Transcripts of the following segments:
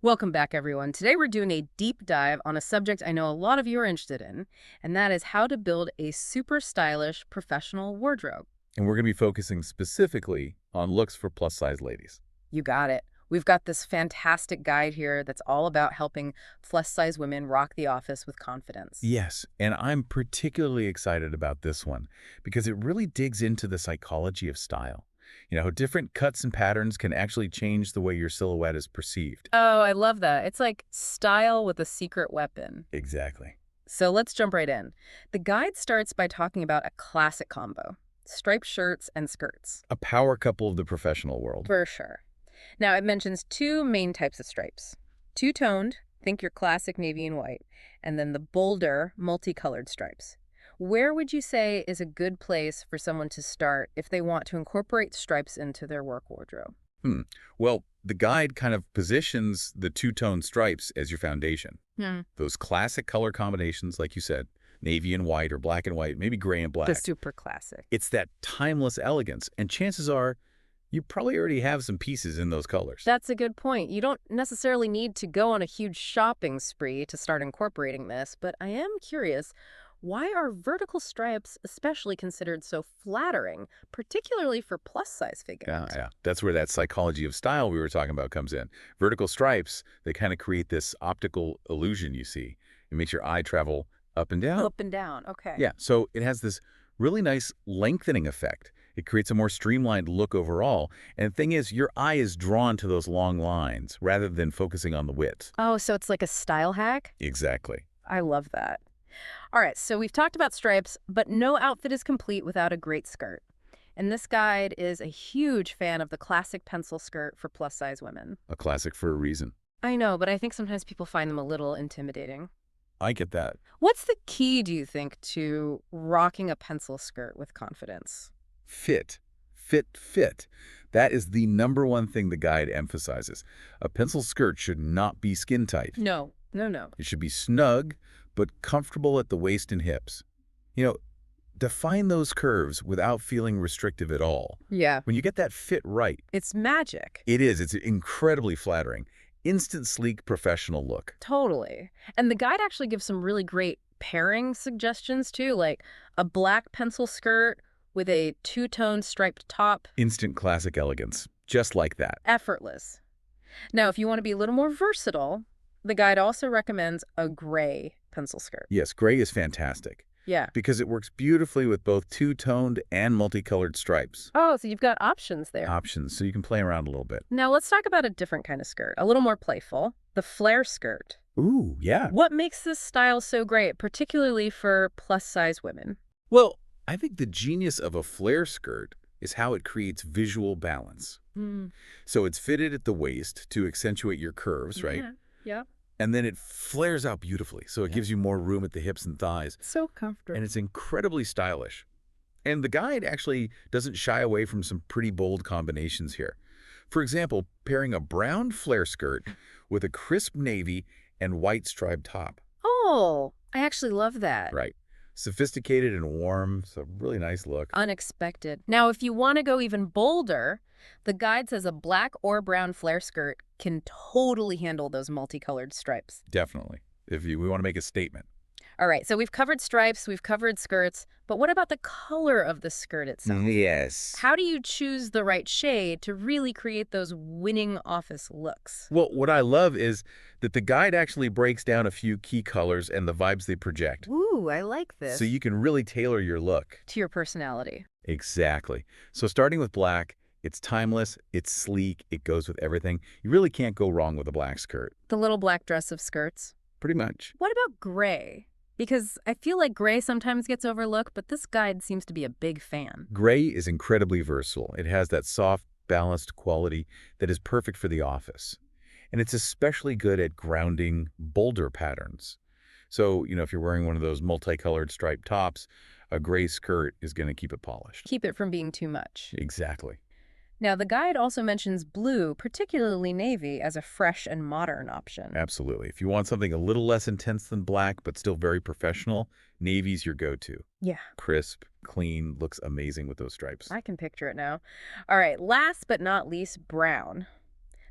Welcome back, everyone. Today we're doing a deep dive on a subject I know a lot of you are interested in, and that is how to build a super stylish professional wardrobe. And we're going to be focusing specifically on looks for plus-size ladies. You got it. We've got this fantastic guide here that's all about helping plus-size women rock the office with confidence. Yes, and I'm particularly excited about this one because it really digs into the psychology of style. How different cuts and patterns can actually change the way your silhouette is perceived. Oh, I love that. It's like style with a secret weapon. Exactly. So let's jump right in. The guide starts by talking about a classic combo, striped shirts and skirts. A power couple of the professional world. For sure. Now, it mentions two main types of stripes. Two-toned, think your classic navy and white, and then the bolder, multicolored stripes. Where would you say is a good place for someone to start if they want to incorporate stripes into their work wardrobe? Hmm. Well, the guide kind of positions the two-tone stripes as your foundation. Hmm. Those classic color combinations, like you said, navy and white or black and white, maybe gray and The black. super classic. It's that timeless elegance, and chances are you probably already have some pieces in those colors. That's a good point. You don't necessarily need to go on a huge shopping spree to start incorporating this, but I am curious, why are vertical stripes especially considered so flattering, particularly for plus-size Yeah, figures? yeah. That's where that psychology of style we were talking about comes in. Vertical stripes, they kind of create this optical illusion you see. It makes your eye travel up and down. Up and down, okay. Yeah, so it has this really nice lengthening effect. It creates a more streamlined look overall. And the thing is, your eye is drawn to those long lines rather than focusing on the width. Oh, so it's like a style hack? Exactly. I love that. All right, so we've talked about stripes, but no outfit is complete without a great skirt. And this guide is a huge fan of the classic pencil skirt for plus-size women. A classic for a reason. I know, but I think sometimes people find them a little intimidating. I get that. What's the key, do you think, to rocking a pencil skirt with confidence? Fit. Fit, fit. That is the number one thing the guide emphasizes. A pencil skirt should not be skin tight. No, no, no. It should be snug, but comfortable at the waist and hips. You know, define those curves without feeling restrictive at all. Yeah, When you get that fit right, it's magic. it's incredibly flattering. Instant, sleek, professional look. Totally. And the guide actually gives some really great pairing suggestions, too, like a black pencil skirt with a two-tone striped top. Instant classic elegance. Just like that. Effortless. Now, if you want to be a little more versatile, the guide also recommends a gray pencil skirt. Yes, gray is fantastic Yeah. because it works beautifully with both two-toned and multicolored stripes. Oh, so you've got options there. Options, so you can play around a little bit. Now, let's talk about a different kind of skirt, a little more playful, the flare skirt. Ooh, yeah. What makes this style so great, particularly for plus-size women? Well, I think the genius of a flare skirt is how it creates visual balance. Hmm. So it's fitted at the waist to accentuate your curves, right? Yeah. Yeah. And then it flares out beautifully, so it gives you more room at the hips and thighs. So comfortable. And it's incredibly stylish. And the guide actually doesn't shy away from some pretty bold combinations here. For example, pairing a brown flare skirt with a crisp navy and white striped top. Oh, I actually love that. Right. Sophisticated and warm, so really nice look. Unexpected. Now, if you want to go even bolder, the guide says a black or brown flare skirt can totally handle those multicolored stripes. Definitely. We want to make a statement. All right, so we've covered stripes, we've covered skirts, but what about the color of the skirt itself? Yes. How do you choose the right shade to really create those winning office looks? Well, what I love is that the guide actually breaks down a few key colors and the vibes they project. Ooh, I like this. So you can really tailor your look. To your personality. Exactly. So starting with black, it's timeless, it's sleek, it goes with everything. You really can't go wrong with a black skirt. The little black dress of skirts. Pretty much. What about gray? Because I feel like gray sometimes gets overlooked, but this guide seems to be a big fan. Gray is incredibly versatile. It has that soft, balanced quality that is perfect for the office. And it's especially good at grounding bolder patterns. So, if you're wearing one of those multicolored striped tops, a gray skirt is going to keep it polished. Keep it from being too much. Exactly. Now, the guide also mentions blue, particularly navy, as a fresh and modern option. Absolutely. If you want something a little less intense than black, but still very professional, navy's your go-to. Yeah, Crisp, clean, looks amazing with those stripes. I can picture it now. All right, last but not least, brown.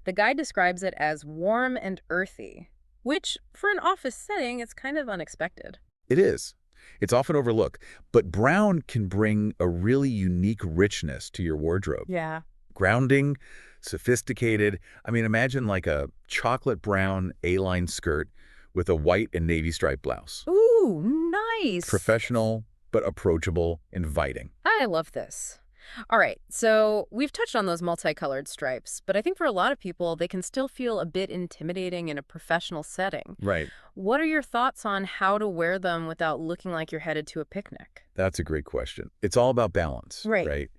The guide describes it as warm and earthy, which, for an office setting, is kind of unexpected. It is. It's often overlooked, but brown can bring a really unique richness to your wardrobe. Yeah. Grounding, sophisticated. I mean, imagine like a chocolate brown A-line skirt with a white and navy striped blouse. Ooh, nice. Professional, but approachable, inviting. I love this. All right, so we've touched on those multicolored stripes, but I think for a lot of people, they can still feel a bit intimidating in a professional setting. Right. What are your thoughts on how to wear them without looking like you're headed to a picnic? That's a great question. It's all about balance, Right. right?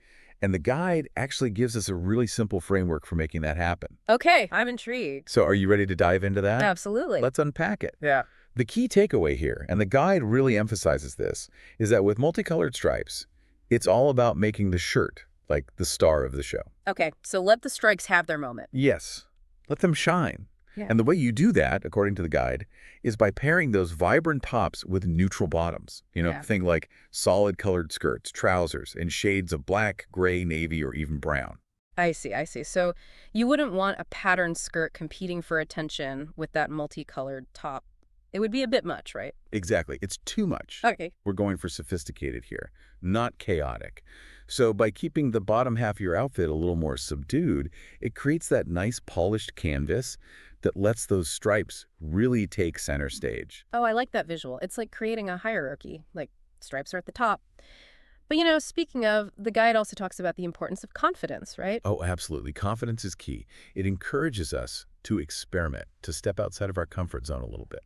And the guide actually gives us a really simple framework for making that happen. Okay, I'm intrigued. So are you ready to dive into that? Absolutely. Let's unpack it. Yeah. The key takeaway here, and the guide really emphasizes this, is that with multicolored stripes, it's all about making the shirt like the star of the show. Okay, so let the strikes have their moment. Yes, let them shine. Yeah. And the way you do that, according to the guide, is by pairing those vibrant tops with neutral bottoms. Yeah. Think like solid colored skirts, trousers, and shades of black, gray, navy, or even brown. I see, I see. So you wouldn't want a patterned skirt competing for attention with that multicolored top. It would be a bit much, right? Exactly. It's too much. Okay. We're going for sophisticated here, not chaotic. So by keeping the bottom half of your outfit a little more subdued, it creates that nice polished canvas that lets those stripes really take center stage. Oh, I like that visual. It's like creating a hierarchy, like stripes are at the top. But speaking of, the guide also talks about the importance of confidence, right? Oh, absolutely. Confidence is key. It encourages us to experiment, to step outside of our comfort zone a little bit.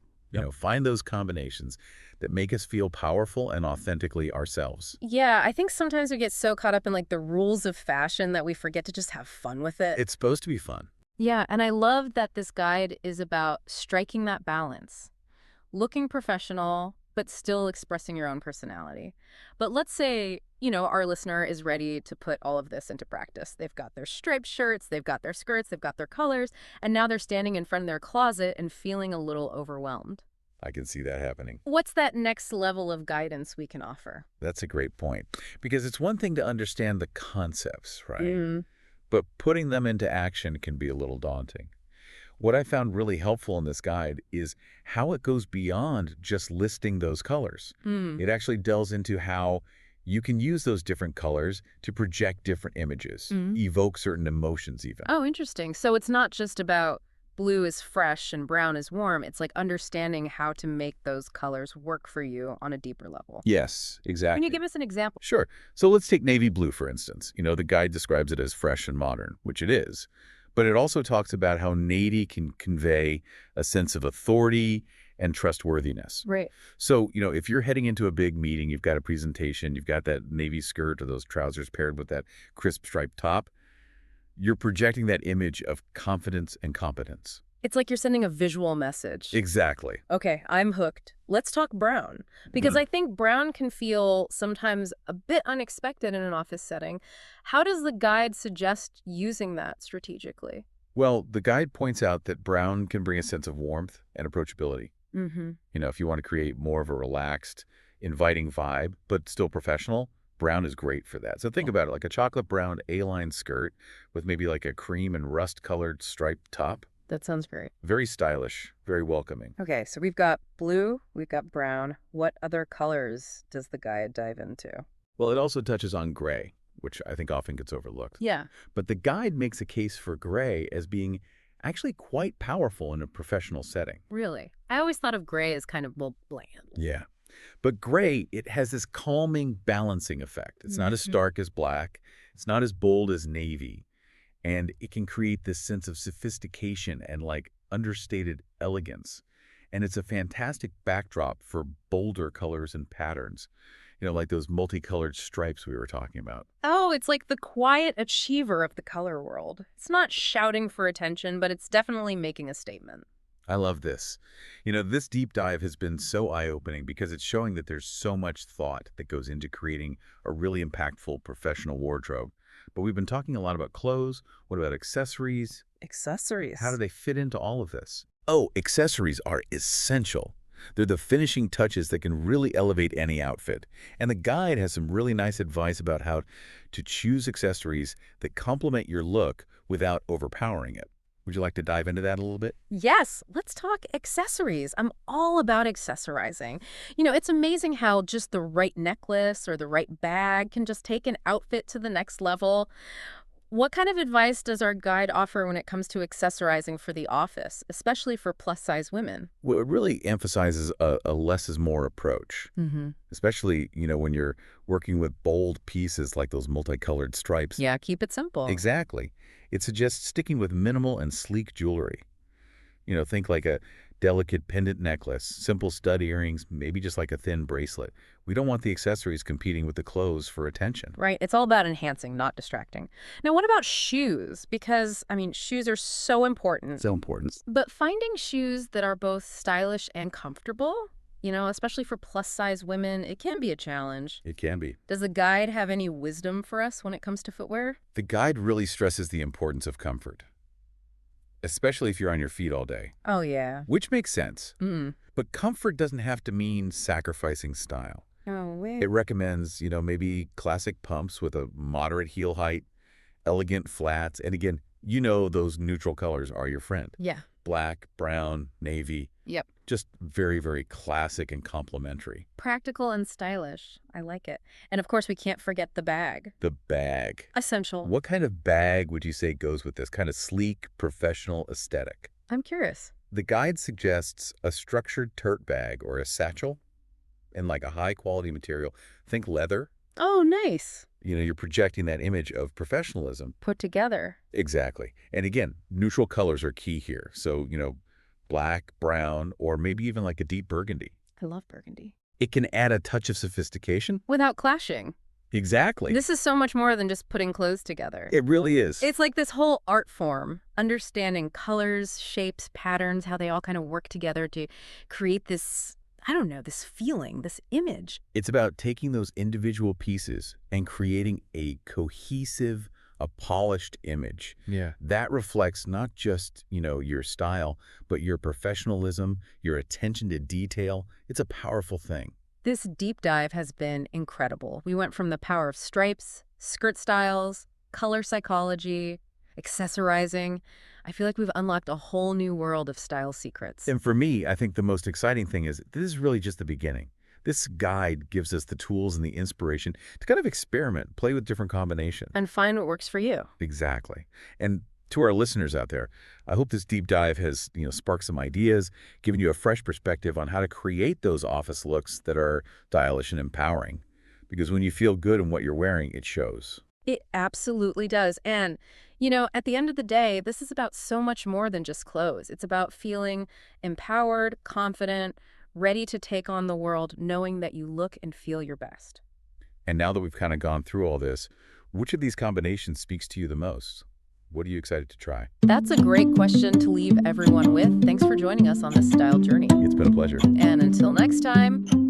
Find those combinations that make us feel powerful and authentically ourselves. Yeah, I think sometimes we get so caught up in like the rules of fashion that we forget to just have fun with it. It's supposed to be fun. Yeah, and I love that this guide is about striking that balance. Looking professional, but still expressing your own personality. But let's say, our listener is ready to put all of this into practice. They've got their striped shirts, they've got their skirts, they've got their colors, and now they're standing in front of their closet and feeling a little overwhelmed. I can see that happening. What's that next level of guidance we can offer? That's a great point. Because it's one thing to understand the concepts, right? Mm. But putting them into action can be a little daunting. What I found really helpful in this guide is how it goes beyond just listing those colors. Mm. It actually delves into how you can use those different colors to project different images, evoke certain emotions even. Oh, interesting. So it's not just about blue is fresh and brown is warm. It's like understanding how to make those colors work for you on a deeper level. Yes, exactly. Can you give us an example? Sure. So let's take navy blue, for instance. The guide describes it as fresh and modern, which it is. But it also talks about how navy can convey a sense of authority and trustworthiness. Right. So, if you're heading into a big meeting, you've got a presentation, you've got that navy skirt or those trousers paired with that crisp striped top, you're projecting that image of confidence and competence. It's like you're sending a visual message. Exactly. Okay, I'm hooked. Let's talk brown. Because I think brown can feel sometimes a bit unexpected in an office setting. How does the guide suggest using that strategically? Well, the guide points out that brown can bring a sense of warmth and approachability. Mm-hmm. If you want to create more of a relaxed, inviting vibe, but still professional, brown is great for that. So think about it, like a chocolate brown A-line skirt with maybe like a cream and rust-colored striped top. That sounds great. Very stylish, very welcoming. Okay, so we've got blue, we've got brown. What other colors does the guide dive into? Well, it also touches on gray, which I think often gets overlooked. Yeah. But the guide makes a case for gray as being actually quite powerful in a professional setting. Really? I always thought of gray as kind of, bland. Yeah. But gray, it has this calming, balancing effect. It's not as stark as black. It's not as bold as navy. And it can create this sense of sophistication and like understated elegance. And it's a fantastic backdrop for bolder colors and patterns, like those multicolored stripes we were talking about. Oh, it's like the quiet achiever of the color world. It's not shouting for attention, but it's definitely making a statement. I love this. This deep dive has been so eye-opening because it's showing that there's so much thought that goes into creating a really impactful professional wardrobe. But we've been talking a lot about clothes. What about accessories? Accessories. How do they fit into all of this? Oh, accessories are essential. They're the finishing touches that can really elevate any outfit. And the guide has some really nice advice about how to choose accessories that complement your look without overpowering it. Would you like to dive into that a little bit? Yes, let's talk accessories. I'm all about accessorizing. It's amazing how just the right necklace or the right bag can just take an outfit to the next level. What kind of advice does our guide offer when it comes to accessorizing for the office, especially for plus-size women? Well, it really emphasizes a less is more approach, Mm-hmm. especially, when you're working with bold pieces like those multicolored stripes. Yeah, keep it simple. Exactly. It suggests sticking with minimal and sleek jewelry. Think like a delicate pendant necklace, simple stud earrings, maybe just like a thin bracelet. We don't want the accessories competing with the clothes for attention. Right, it's all about enhancing, not distracting. Now, what about shoes? Because, shoes are so important. So important. But finding shoes that are both stylish and comfortable, especially for plus-size women, it can be a challenge. It can be. Does the guide have any wisdom for us when it comes to footwear? The guide really stresses the importance of comfort, especially if you're on your feet all day, Oh, yeah. which makes sense. Mm. But comfort doesn't have to mean sacrificing style. Oh, wait. It recommends, maybe classic pumps with a moderate heel height, elegant flats, and again, those neutral colors are your friend. Yeah. Black, brown, navy, Yep. just very, very classic and complementary. Practical and stylish. I like it. And of course, we can't forget the bag. The bag. Essential. What kind of bag would you say goes with this kind of sleek, professional aesthetic? I'm curious. The guide suggests a structured tote bag or a satchel in like a high-quality material. Think leather. Oh, nice. You're projecting that image of professionalism. Put together. Exactly. And again, neutral colors are key here. So, black, brown, or maybe even like a deep burgundy. I love burgundy. It can add a touch of sophistication. Without clashing. Exactly. This is so much more than just putting clothes together. It really is. It's like this whole art form, understanding colors, shapes, patterns, how they all kind of work together to create this, I don't know, this feeling, this image. It's about taking those individual pieces and creating a cohesive, a polished image. Yeah. That reflects not just, your style, but your professionalism, your attention to detail. It's a powerful thing. This deep dive has been incredible. We went from the power of stripes, skirt styles, color psychology, accessorizing. I feel like we've unlocked a whole new world of style secrets. And for me, I think the most exciting thing is this is really just the beginning. This guide gives us the tools and the inspiration to kind of experiment, play with different combinations. And find what works for you. Exactly. And to our listeners out there, I hope this deep dive has, sparked some ideas, given you a fresh perspective on how to create those office looks that are stylish and empowering. Because when you feel good in what you're wearing, it shows. It absolutely does. And, at the end of the day, this is about so much more than just clothes. It's about feeling empowered, confident, ready to take on the world, knowing that you look and feel your best. And now that we've kind of gone through all this, which of these combinations speaks to you the most? What are you excited to try? That's a great question to leave everyone with. Thanks for joining us on this style journey. It's been a pleasure. And until next time.